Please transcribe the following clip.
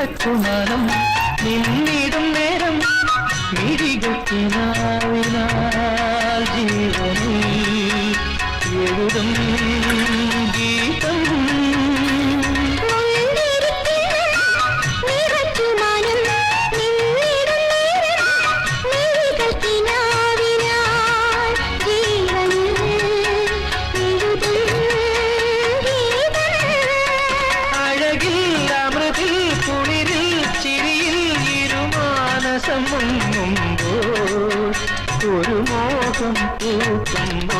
നിറച്ചുമനം നിന്നിടും നേരം മിഴികത്തിനാവിനാൽ ജീവനിൽ എഴുതും ഗീതം ഒരു മോഹം പൂക്കുമ്പോൾ